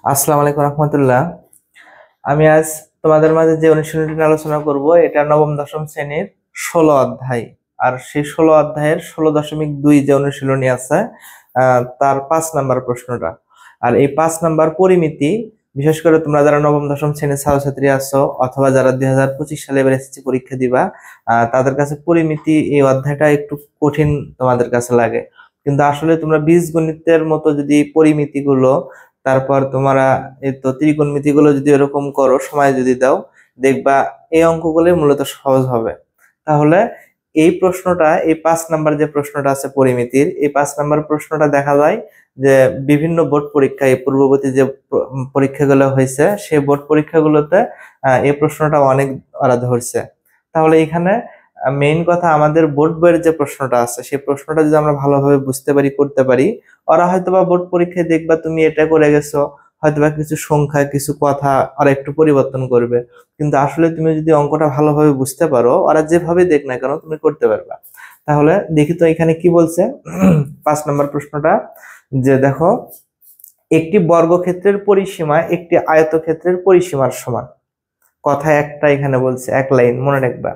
আসসালামু আলাইকুম রহমতুল্লাহ। আমি আজ তোমাদের মাঝে যে অনুশীলনটি নিয়ে আলোচনা করব এটা নবম দশম শ্রেণীর 16 অধ্যায়। আর সেই 16 অধ্যায়ের 16.2 যে অনুশীলনী আছে তার 5 নাম্বার প্রশ্নটা। আর এই 5 নাম্বার পরিমিতি, বিশেষ করে তোমরা যারা নবম দশম শ্রেণীর ছাত্রছাত্রী আছো অথবা যারা 2025 সালে এবার এসএসসি পরীক্ষা দিবা, তাদের কাছে পরিমিতি এই অধ্যায়টা একটু কঠিন তোমাদের কাছে লাগে। কিন্তু আসলে তোমরা বীজগণিতের মতো যদি পরিমিতিগুলো, তারপর তোমরা এই তো ত্রিকোণমিতি গুলো যদি এরকম করো, সময় যদি দাও, দেখবা এই অঙ্কগুলো মূলত সহজ হবে। তাহলে এই প্রশ্নটা, এই 5 নাম্বার যে প্রশ্নটা আছে পরিমিতির, এই 5 নাম্বার প্রশ্নটা দেখা যায় যে বিভিন্ন বোর্ড পরীক্ষায় পূর্ববর্তী যে পরীক্ষাগুলো হয়েছে সেই বোর্ড পরীক্ষাগুলোতে এই প্রশ্নটা অনেক ওরা ধরছে। তাহলে এখানে মেইন কথা, আমাদের বোর্ড বইয়ের যে প্রশ্নটা আছে সেই প্রশ্নটা যদি আমরা ভালোভাবে বুঝতে পারি, করতে পারি, ওরা হয়তোবা বোর্ড পরীক্ষায় দেখবা তুমি এটা করে গেছো, হয়তোবা কিছু সংখ্যা কিছু কথা ওরা একটু পরিবর্তন করবে, কিন্তু আসলে তুমি যদি অঙ্কটা ভালোভাবে বুঝতে পারো, ওরা যেভাবে দেখ না কেন তুমি করতে পারবা। তাহলে দেখি তো এখানে কি বলছে। 5 নাম্বার প্রশ্নটা, যে দেখো, একটি বর্গক্ষেত্রের পরিসীমা একটি আয়তক্ষেত্রের পরিসীমার সমান। কথা একটা এখানে বলছে, এক লাইন মনে রাখবা।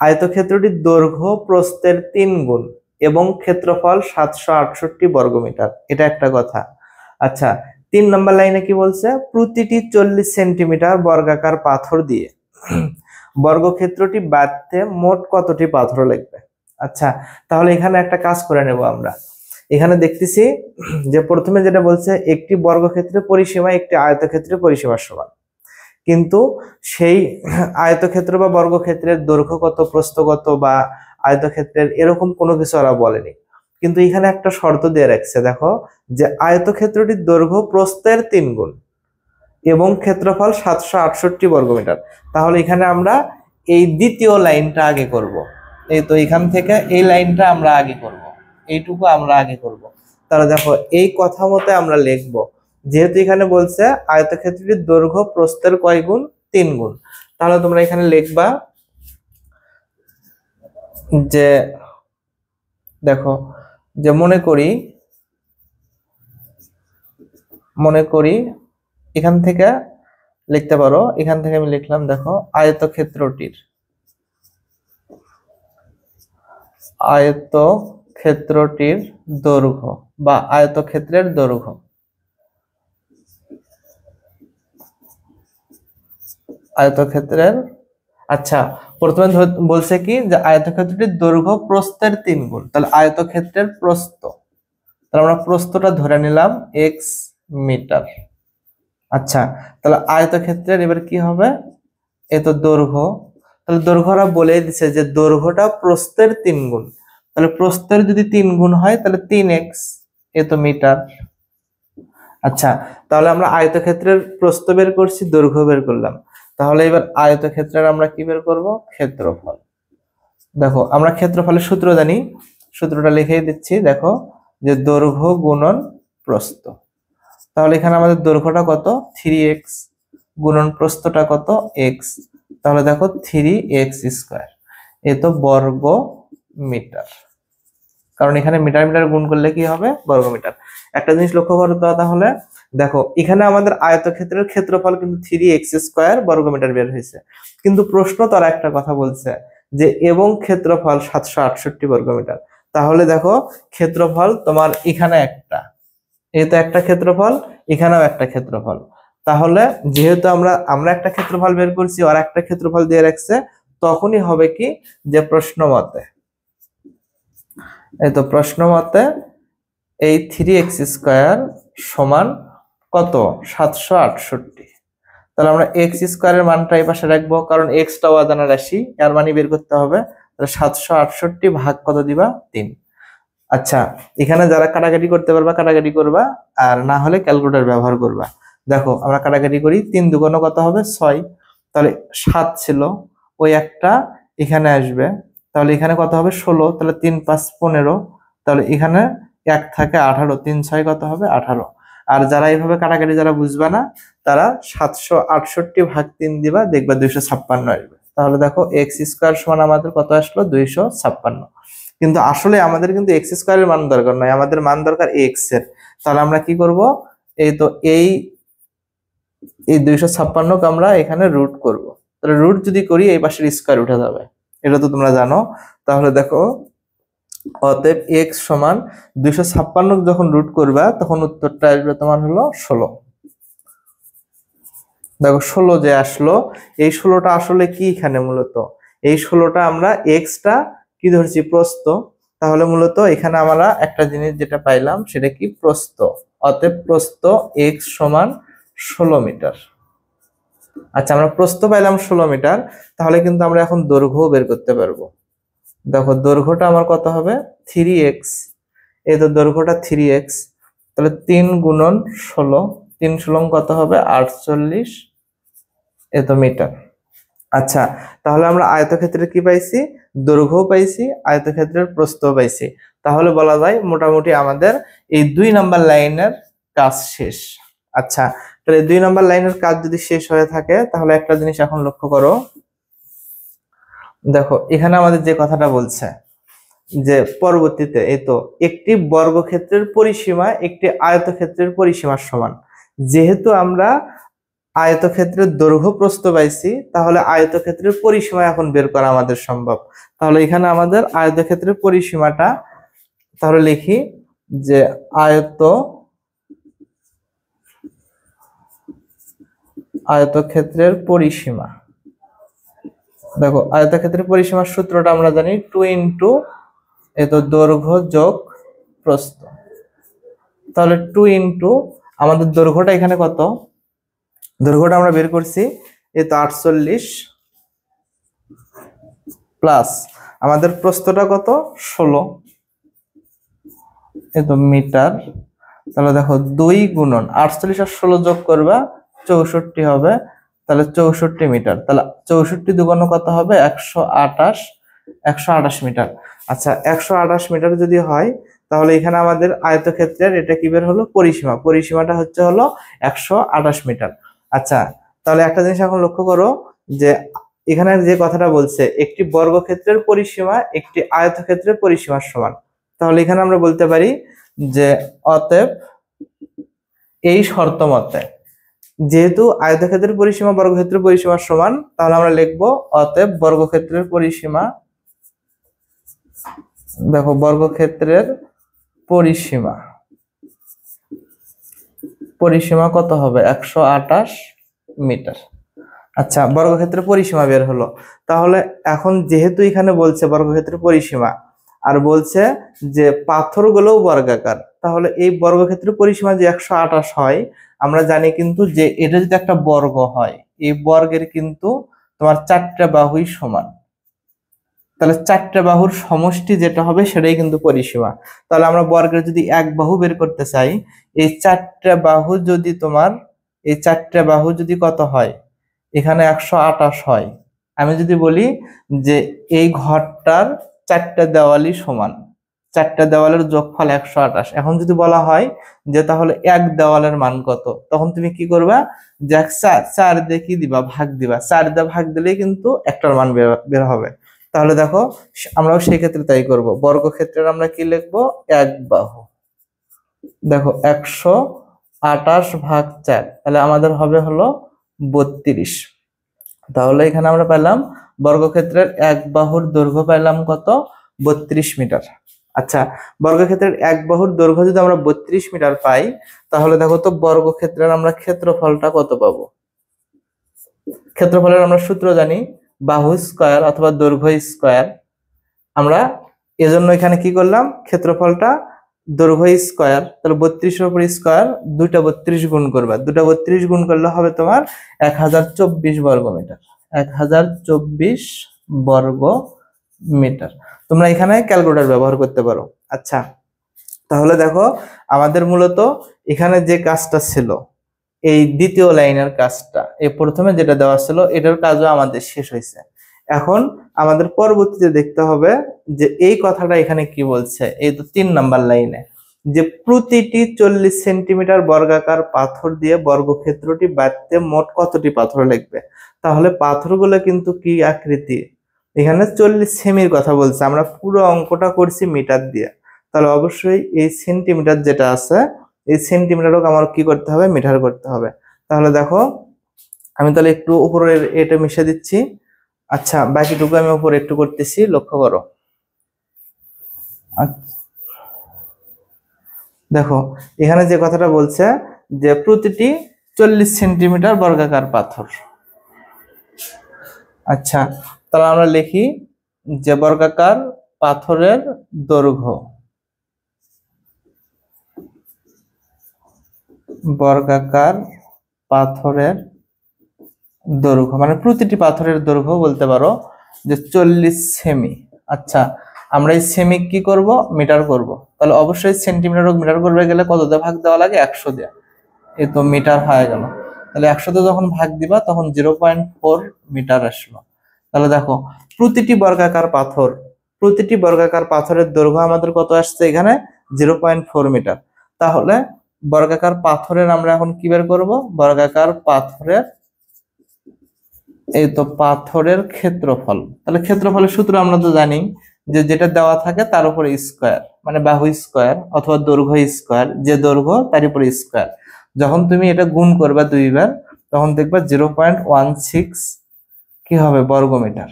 আয়তক্ষেত্রটির দৈর্ঘ্য প্রস্থের 3 গুণ এবং ক্ষেত্রফল 768 বর্গমিটার, এটা একটা কথা। আচ্ছা, 3 নম্বর লাইনে কি বলছে, প্রতিটি 40 সেন্টিমিটার বর্গাকার পাথর দিয়ে বর্গক্ষেত্রটি বাঁধতে মোট কতটি পাথর লাগবে। আচ্ছা, তাহলে এখানে একটা কাজ করে নেব আমরা। এখানে দেখতেছি যে প্রথমে যেটা বলছে, একটি বর্গক্ষেত্রের পরিসীমা একটি আয়তক্ষেত্রের পরিসীমার সমান, কিন্তু সেই আয়তক্ষেত্র বা বর্গক্ষেত্রের দৈর্ঘ্য কত, প্রস্থ কত, বা আয়তক্ষেত্রের এরকম কোনো কিছু ওরা বলেনি। কিন্তু এখানে একটা শর্ত দিয়ে রাখছে, দেখো, যে আয়তক্ষেত্রটির দৈর্ঘ্য প্রস্থের 3 গুণ এবং ক্ষেত্রফল 768 বর্গমিটার। তাহলে এখানে আমরা এই দ্বিতীয় লাইনটা আগে করব। এই তো এখান থেকে এই লাইনটা আমরা আগে করব, এইটুকু আমরা আগে করব। তাহলে দেখো, এই কথা মতে আমরা লিখবো, যেহেতু এখানে বলছে আয়তক্ষেত্রটির দৈর্ঘ্য প্রস্থের কয় গুণ, 3 গুণ। তাহলে তোমরা এখানে লিখবা যে, দেখো, যে মনে করি এখান থেকে লিখতে পারো। এখান থেকে আমি লিখলাম, দেখো, আয়তক্ষেত্রটির দৈর্ঘ্য বা আয়তক্ষেত্রের দৈর্ঘ্য, আয়তক্ষেত্রের, আচ্ছা, প্রথমে বলছে কি, যে আয়তক্ষেত্রটির দৈর্ঘ্য প্রস্থের 3 গুণ, তাহলে আয়তক্ষেত্রের প্রস্থ, তাহলে আমরা প্রস্থটা ধরে নিলাম x মিটার। আচ্ছা, তাহলে আয়তক্ষেত্রের এবার কি হবে, এ তো দৈর্ঘ্য, তাহলে দৈর্ঘ্যটা বলে দিছে যে দৈর্ঘ্যটা প্রস্থের 3 গুণ, তাহলে প্রস্থের যদি 3 গুণ হয় তাহলে 3x, এ তো মিটার। আচ্ছা, তাহলে আমরা আয়তক্ষেত্রের প্রস্থ বের করছি, দৈর্ঘ্য বের করলাম। তাহলে এবার আয়তক্ষেত্রের আমরা কি বের করব, ক্ষেত্রফল। দেখো, আমরা ক্ষেত্রফলের সূত্র জানি, সূত্রটা লিখে দিচ্ছি। দেখো, যে দৈর্ঘ্য গুণন প্রস্থ। তাহলে এখানে আমাদের দৈর্ঘ্যটা কত, 3x, গুণন প্রস্থটা কত, x। তাহলে দেখো 3x², এ তো বর্গ মিটার, কারণ এখানে মিটার মিটার গুণ করলে কি হবে, বর্গমিটার। একটা জিনিস লক্ষ্য করো তো, তাহলে দেখো এখানে আমাদের আয়তক্ষেত্রের ক্ষেত্রফল কিন্তু 3x² বর্গমিটার বের হয়েছে, কিন্তু প্রশ্ন তারা একটা কথা বলছে যে এবং ক্ষেত্রফল 768 বর্গমিটার। তাহলে দেখো, ক্ষেত্রফল তোমার এখানে একটা, এই তো একটা ক্ষেত্রফল, এখানেও একটা ক্ষেত্রফল। তাহলে যেহেতু আমরা একটা ক্ষেত্রফল বের করছি, আর একটা ক্ষেত্রফল দিয়ে রাখছে, তখনই হবে কি, যে প্রশ্ন মতে, এই তো প্রশ্ন মতে এই 3x² সমান কত, 768। তাহলে আমরা x² এর মানটা এই পাশে রাখবো, কারণ x টাও অজানা রাশি, এর মানই বের করতে হবে। তাহলে 768 ভাগ কত দিবা, 3। আচ্ছা, এখানে যারা কাটাকাটি করতে পারবা কাটাকাটি করবা, আর না হলে ক্যালকুলেটর ব্যবহার করবা। দেখো, আমরা কাটাকাটি করি, 3 দুগুণ কত হবে, 6। তাহলে 7 ছিল, ওই একটা এখানে আসবে, তাহলে এখানে কত হবে, 16। তাহলে 3 5 15, তাহলে এখানে 1 থাকে 18, 3 6 কত হবে, 18। আর যারা এইভাবে কাটাকাটি যারা বুঝবা না, তারা 768 ভাগ 3 দিবা, দেখবা 256 আসবে। তাহলে দেখো, x² সমান আমাদের কত আসলো, 256। কিন্তু আসলে আমাদের কিন্তু x² এর মান দরকার নয়, আমাদের মান দরকার x এর। তাহলে আমরা কি করব, এই তো এই এই 256 কে আমরা এখানে রুট করব। তাহলে রুট যদি করি এই পাশের স্কয়ার উঠে যাবে, এটা তো তোমরা জানো। তাহলে দেখো অতএব x সমান 256 যখন রুট করবা তখন উত্তরটা আসবে তোমার হলো 16। দেখো 16 যে আসলো, এই 16টা আসলে কি এখানে মূলত এই 16টা আমরা এক্সটা কি ধরছি প্রস্থ, তাহলে মূলত এখানে আমরা একটা জিনিস যেটা পাইলাম সেটা কি প্রস্থ। অতএব প্রস্থ x সমান 16 মিটার। আচ্ছা আমরা প্রস্থ পাইলাম 16 মিটার, তাহলে কিন্তু আমরা এখন দৈর্ঘ্য বের করতে পারবো। দেখো দৈর্ঘ্যটা আমার কত হবে 3x, এই তো দৈর্ঘ্যটা 3x, তাহলে 3 গুণন 16, 3 16 কত হবে 48 এত মিটার। আচ্ছা তাহলে আমরা আয়তক্ষেত্রের কি পাইছি, দৈর্ঘ্য পাইছি, আয়তক্ষেত্রের প্রস্থ পাইছি। তাহলে বলা যায় মোটামুটি আমাদের এই 2 নাম্বার লাইনের কাজ শেষ। আচ্ছা তাহলে 2 নাম্বার লাইনের কাজ যদি শেষ হয়ে থাকে তাহলে একটা জিনিস এখন লক্ষ্য করো, দেখো এখানে আমাদের যে কথাটা বলছে যে পরবর্তীতে এই তো একটি বর্গক্ষেত্রের পরিসীমা একটি আয়তক্ষেত্রের পরিসীমার সমান। যেহেতু আমরা আয়তক্ষেত্রের দৈর্ঘ্য প্রস্থ পাইছি, তাহলে আয়তক্ষেত্রের পরিসীমা এখন বের করা আমাদের সম্ভব। তাহলে এখানে আমাদের আয়তক্ষেত্রের পরিসীমাটা তাহলে লিখি যে আয়তক্ষেত্রের পরিসীমা। দেখো আয়তক্ষেত্রের পরিসীমার সূত্রটা আমরা জানি 2 ইন্টু এত দৈর্ঘ্য যোগ প্রস্থ। তাহলে 2 ইন্টু আমাদের দৈর্ঘ্যটা এখানে কত, দৈর্ঘ্যটা আমরা বের করছি এই তো 48 প্লাস আমাদের প্রস্থটা কত 16 এই তো মিটার। তাহলে দেখো 2 গুণন 48 আর 16 যোগ করবা 64 হবে, তাহলে 64 মিটার। তাহলে 64 দুগুণ কত হবে 128 মিটার। আচ্ছা 128 মিটার যদি হয় তাহলে এখানে আমাদের আয়তক্ষেত্রের এটা কি বের হলো পরিসীমা, পরিসীমাটা হচ্ছে হলো 128 মিটার। আচ্ছা তাহলে একটা জিনিস এখন লক্ষ্য করো যে এখানে যে কথাটা বলছে একটি বর্গক্ষেত্রের পরিসীমা একটি আয়তক্ষেত্রের পরিসীমার সমান। তাহলে এখানে আমরা বলতে পারি যে অতএব এই শর্ত মতে যেহেতু আয়তক্ষেত্রের পরিসীমা বর্গক্ষেত্রের পরিসীমার সমান, তাহলে আমরা লিখবো অতএব বর্গক্ষেত্রের পরিসীমা, দেখো বর্গক্ষেত্রের পরিসীমা পরিসীমা কত হবে 128 মিটার। আচ্ছা বর্গক্ষেত্রের পরিসীমা বের হলো। তাহলে এখন যেহেতু এখানে বলছে বর্গক্ষেত্রের পরিসীমা আর বলছে যে পাথরগুলোও বর্গাকার, তাহলে এই বর্গক্ষেত্রের পরিসীমা যে 128 হয়, আমরা জানি কিন্তু যে এটা যদি একটা বর্গ হয় এই বর্গের কিন্তু তোমার 4টা বাহুই সমান। তাহলে 4টা বাহুর সমষ্টি যেটা হবে সেটাই কিন্তু পরিসীমা। তাহলে আমরা বর্গের যদি এক বাহু বের করতে চাই, এই 4টা বাহু যদি তোমার এই 4টা বাহু যদি কত হয় এখানে 128 হয়, আমি যদি বলি যে এই ঘরটার 4টা দেওয়ালই সমান, 4টা দেওয়ালের যোগফল 128, এখন যদি বলা হয় যে তাহলে এক দেওয়ালের মান কত, তখন তুমি কি করবা যে 4 দিয়ে কি দিবা ভাগ দিবা, 4 দিয়ে ভাগ দিলেই কিন্তু একটার মান বের হবে। তাহলে দেখো আমরাও সেই ক্ষেত্রে তাই করব, বর্গক্ষেত্রের আমরা কি লিখবো এক বাহু। দেখো 128 ভাগ 4, তাহলে আমাদের হবে হলো 32। তাহলে এখানে আমরা পেলাম বর্গক্ষেত্রের এক বাহুর দৈর্ঘ্য পেলাম কত 32 মিটার। আচ্ছা বর্গক্ষেত্রের এক বাহুর দৈর্ঘ্য যদি আমরা 32 মিটার পাই, তাহলে দেখো তো বর্গক্ষেত্রের আমরা ক্ষেত্রফলটা কত পাবো। ক্ষেত্রফলের আমরা সূত্র জানি বাহু স্কয়ার অথবা দৈর্ঘ্য স্কয়ার। আমরা এজন্য এখানে কি করলাম ক্ষেত্রফলটা দৈর্ঘ্য স্কয়ার, তাহলে 32 এর উপর স্কয়ার, দুইটা 32 গুণ করবা, দুটা 32 গুণ করলে হবে তোমার 1024 বর্গ মিটার, 1024 বর্গ মিটার। তোমরা এখানে ক্যালকুলেটর ব্যবহার করতে পারো। আচ্ছা তাহলে দেখো আমাদের মূলত এখানে যে কাজটা ছিল এই দ্বিতীয় লাইনের কাজটা, এই প্রথমে যেটা দেওয়া ছিল এটার কাজও আমাদের শেষ হয়েছে। এখন আমাদের পরবর্তীতে দেখতে হবে যে এই কথাটা এখানে কি বলছে, এই তো 3 নাম্বার লাইনে যে প্রতিটি 40 সেন্টিমিটার বর্গাকার পাথর দিয়ে বর্গক্ষেত্রটি বাঁধতে মোট কতটি পাথর লাগবে। তাহলে পাথরগুলো কিন্তু কি আকৃতি, এখানে 40 সেমির কথা বলছে, আমরা পুরো অঙ্কটা করছি মিটার দিয়ে, তাহলে অবশ্যই এই সেন্টিমিটার যেটা আছে এই সেন্টিমিটারকে আমার কি করতে হবে মিটার করতে হবে। তাহলে দেখো আমি তাহলে একটু উপরের এটা মিশে দিচ্ছি। আচ্ছা, বাকিটুকু আমি উপরে একটু করতেছি, লক্ষ্য করো। দেখো এখানে যে কথাটা বলছে যে প্রতিটি 40 সেন্টিমিটার বর্গাকার পাথর। আচ্ছা, তাহলে আমরা লিখি যে বর্গাকার পাথরের দৈর্ঘ্য, বর্গাকার পাথরের দৈর্ঘ্য মানে প্রতিটি পাথরের দৈর্ঘ্য বলতে পারো যে 40 সেমি। আচ্ছা, আমরা এই সেমি কি করব, মিটার করব। তাহলে অবশ্যই সেন্টিমিটার ও মিটার করবে গেলে কত দিয়ে ভাগ দেওয়া লাগে, 100 দিয়ে। এই তো মিটার হয়ে গেল। তাহলে 100 দিয়ে যখন ভাগ দিবা তখন 0.4 মিটার আসলো। তাহলে দেখো প্রতিটি বর্গাকার পাথর, প্রতিটি বর্গাকার পাথরের দৈর্ঘ্য আমাদের কত আসছে এখানে, 0.4 মিটার। তাহলে বর্গাকার পাথরের আমরা এখন কি বের করব, বর্গাকার পাথরের, এই তো পাথরের ক্ষেত্রফল। তাহলে ক্ষেত্রফলের সূত্র আমরা তো জানি যে যেটা দেওয়া থাকে তার উপরে স্কয়ার, মানে বাহু স্কয়ার অথবা দৈর্ঘ্য স্কয়ার, যে দৈর্ঘ্য তার উপরে স্কয়ার। যখন তুমি এটা গুণ করবে দুইবার তখন দেখবা 0.16 কি হবে, বর্গমিটার।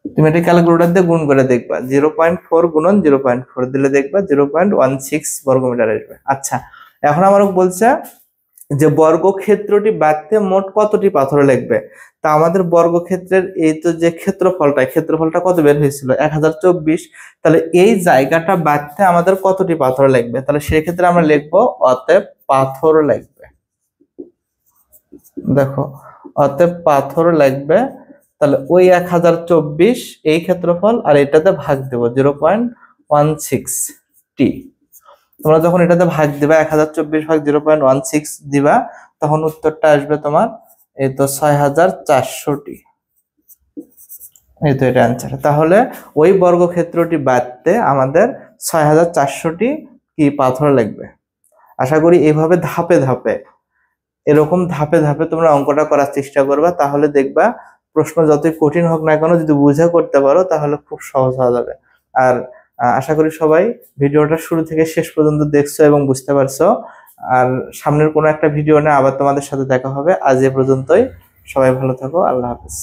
তুমি এটা ক্যালকুলেটর দিয়ে গুণ করে দেখবা, 0.4 গুণন 0.4 দিলে দেখবা 0.16 বর্গমিটার আসবে। আচ্ছা, এখন আমার বলছে যে বর্গক্ষেত্রটি বাঁধতে মোট কতটি পাথর লাগবে। তা আমাদের বর্গক্ষেত্রের এই তো যে ক্ষেত্রফলটা কত বের হয়েছিল, 1024। তাহলে এই জায়গাটা বাঁধতে আমাদের কতটি পাথর লাগবে, তাহলে সেক্ষেত্রে আমরা লিখবো অতএব পাথর লাগবে। দেখো অতএব পাথর লাগবে, তাহলে ওই 1024 এই ক্ষেত্রফল আর এটাতে ভাগ দেবো 0.16 টি। তোমরা যখন এটাতে ভাগ দিবা 1024 ভাগ 0.16 দিবা তখন উত্তরটা আসবে তোমার এই তো 6400টি। এই তো এটা অ্যান্সার। তাহলে ওই বর্গক্ষেত্রটি বাঁধতে আমাদের 6400টি কি পাথর লাগবে। আশা করি এইভাবে ধাপে ধাপে, এরকম ধাপে ধাপে তোমরা অঙ্কটা করার চেষ্টা করবা, তাহলে দেখবা প্রশ্ন যতই কঠিন হোক না কেন যদি বুঝে করতে পারো তাহলে খুব সহজ হয়ে যাবে। আর আশা করি সবাই ভিডিওটা শুরু থেকে শেষ পর্যন্ত দেখছো এবং বুঝতে পারছো। আর সামনের কোনো একটা ভিডিও নিয়ে আবার তোমাদের সাথে দেখা হবে। আজ এ পর্যন্তই, সবাই ভালো থাকো, আল্লাহ হাফেজ।